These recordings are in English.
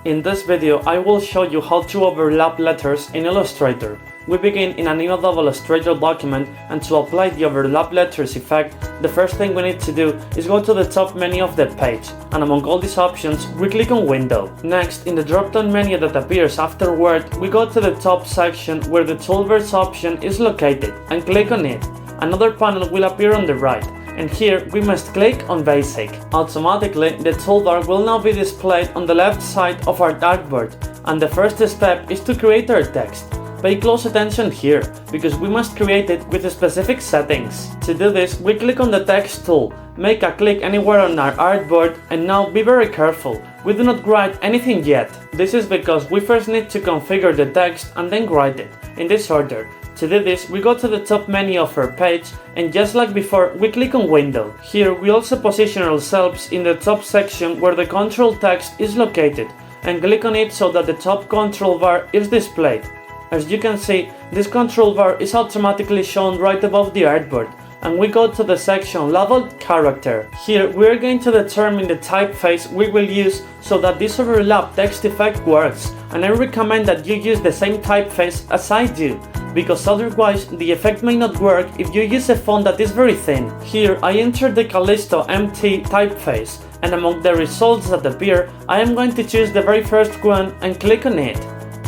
In this video, I will show you how to overlap letters in Illustrator. We begin in a new Adobe Illustrator document, and to apply the overlap letters effect, the first thing we need to do is go to the top menu of the page, and among all these options, we click on Window. Next, in the drop-down menu that appears afterward, we go to the top section where the Toolbars option is located, and click on it. Another panel will appear on the right, and here we must click on Basic. Automatically, the toolbar will now be displayed on the left side of our dartboard, and the first step is to create our text. Pay close attention here, because we must create it with specific settings. To do this, we click on the text tool, make a click anywhere on our artboard, and now be very careful, we do not write anything yet. This is because we first need to configure the text and then write it, in this order. To do this, we go to the top menu of our page, and just like before, we click on Window. Here we also position ourselves in the top section where the control text is located, and click on it so that the top control bar is displayed. As you can see, this control bar is automatically shown right above the artboard, and we go to the section Labeled Character. Here we are going to determine the typeface we will use so that this overlap text effect works, and I recommend that you use the same typeface as I do, because otherwise the effect may not work if you use a font that is very thin. Here I enter the Callisto MT typeface, and among the results that appear, I am going to choose the very first one and click on it.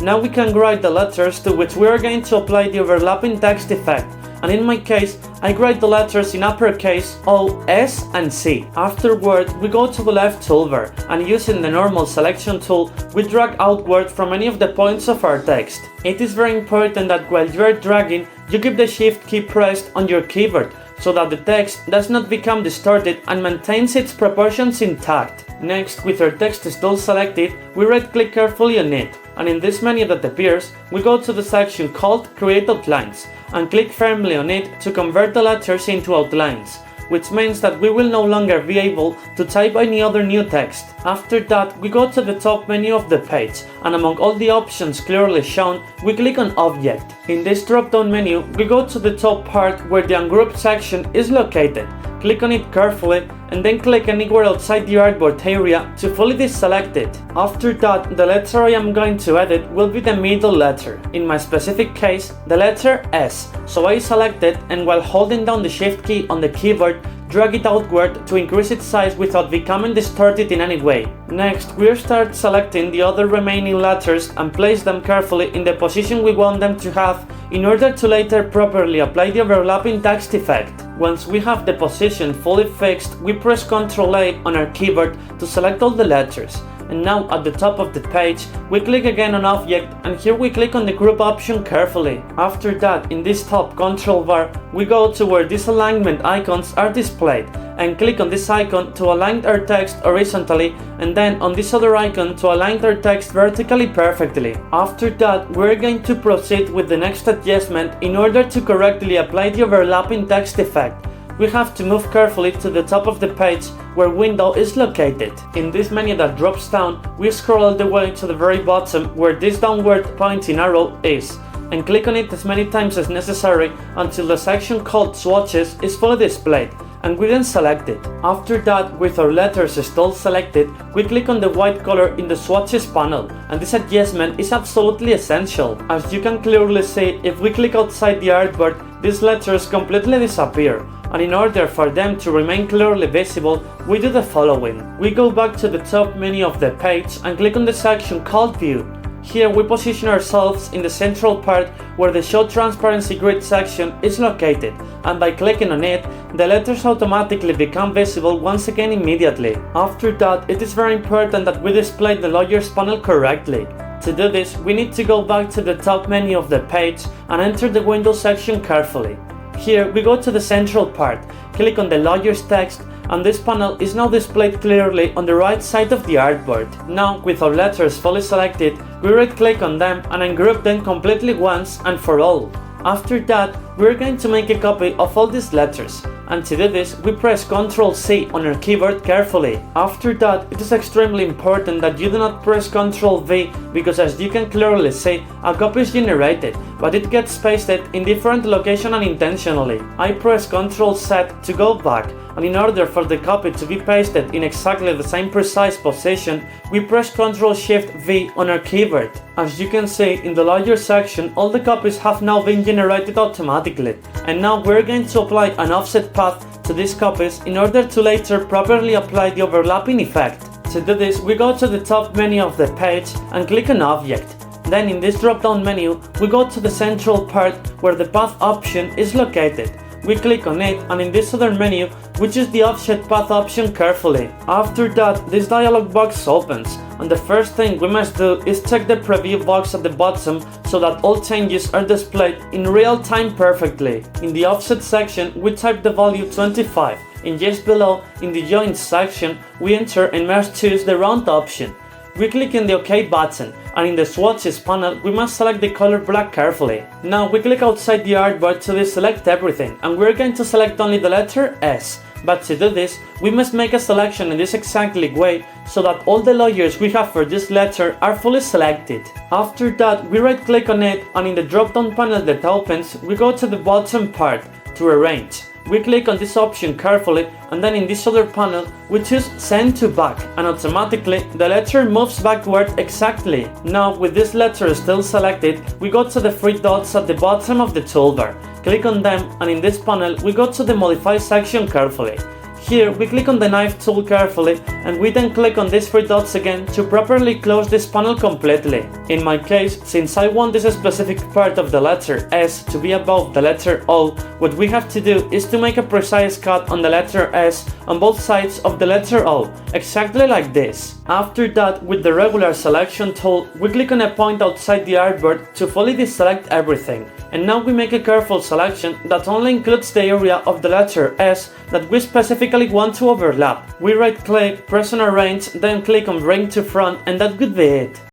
Now we can write the letters to which we are going to apply the overlapping text effect, and in my case, I write the letters in uppercase O, S, and C. Afterward, we go to the left toolbar, and using the normal selection tool, we drag outward from any of the points of our text. It is very important that while you are dragging, you keep the Shift key pressed on your keyboard, so that the text does not become distorted and maintains its proportions intact. Next, with our text still selected, we right-click carefully on it, and in this menu that appears, we go to the section called Create Outlines, and click firmly on it to convert the letters into outlines, which means that we will no longer be able to type any other new text. After that, we go to the top menu of the page, and among all the options clearly shown, we click on Object. In this drop-down menu, we go to the top part where the Ungrouped section is located, click on it carefully, and then click anywhere outside the artboard area to fully deselect it. After that, the letter I am going to edit will be the middle letter, in my specific case, the letter S, so I select it, and while holding down the Shift key on the keyboard, drag it outward to increase its size without becoming distorted in any way. Next, we start selecting the other remaining letters and place them carefully in the position we want them to have in order to later properly apply the overlapping text effect. Once we have the position fully fixed, we press Ctrl A on our keyboard to select all the letters. And now at the top of the page, we click again on Object, and here we click on the Group option carefully. After that, in this top control bar, we go to where these alignment icons are displayed, and click on this icon to align our text horizontally, and then on this other icon to align our text vertically perfectly. After that, we're going to proceed with the next adjustment in order to correctly apply the overlapping text effect. We have to move carefully to the top of the page where Window is located. In this menu that drops down, we scroll all the way to the very bottom where this downward pointing arrow is, and click on it as many times as necessary until the section called Swatches is fully displayed, and we then select it. After that, with our letters still selected, we click on the white color in the Swatches panel, and this adjustment is absolutely essential. As you can clearly see, if we click outside the artboard, these letters completely disappear, and in order for them to remain clearly visible, we do the following. We go back to the top menu of the page and click on the section called View. Here we position ourselves in the central part where the Show Transparency Grid section is located, and by clicking on it, the letters automatically become visible once again immediately. After that, it is very important that we display the Lawyers panel correctly. To do this, we need to go back to the top menu of the page and enter the Windows section carefully. Here we go to the central part, click on the Lawyers text, and this panel is now displayed clearly on the right side of the artboard. Now, with our letters fully selected, we right-click on them and ungroup them completely once and for all. After that, we are going to make a copy of all these letters, and to do this we press Ctrl C on our keyboard carefully. After that, it is extremely important that you do not press Ctrl V, because as you can clearly see, a copy is generated, but it gets pasted in different location unintentionally. I press Ctrl Z to go back, and in order for the copy to be pasted in exactly the same precise position, we press Ctrl Shift V on our keyboard. As you can see in the layer section, all the copies have now been generated automatically, and now we're going to apply an offset path to these copies in order to later properly apply the overlapping effect. To do this, we go to the top menu of the page and click on Object. Then in this drop-down menu, we go to the central part where the path option is located. We click on it, and in this other menu, we choose the offset path option carefully. After that, this dialog box opens, and the first thing we must do is check the preview box at the bottom so that all changes are displayed in real time perfectly. In the offset section, we type the value 25, and just below, in the join section, we enter and must choose the round option. We click on the OK button, and in the swatches panel we must select the color black carefully. Now we click outside the artboard to deselect everything, and we're going to select only the letter S. But to do this, we must make a selection in this exactly way so that all the layers we have for this letter are fully selected. After that, we right click on it, and in the drop down panel that opens, we go to the bottom part to arrange. We click on this option carefully, and then in this other panel we choose Send to Back, and automatically the letter moves backward exactly. Now with this letter still selected, we go to the three dots at the bottom of the toolbar, click on them, and in this panel we go to the Modify section carefully. Here we click on the knife tool carefully, and we then click on these three dots again to properly close this panel completely. In my case, since I want this specific part of the letter S to be above the letter O, what we have to do is to make a precise cut on the letter S on both sides of the letter O, exactly like this. After that, with the regular selection tool, we click on a point outside the artboard to fully deselect everything. And now we make a careful selection that only includes the area of the letter S that we specifically want to overlap. We right click, press on Arrange, then click on Bring to Front, and that could be it.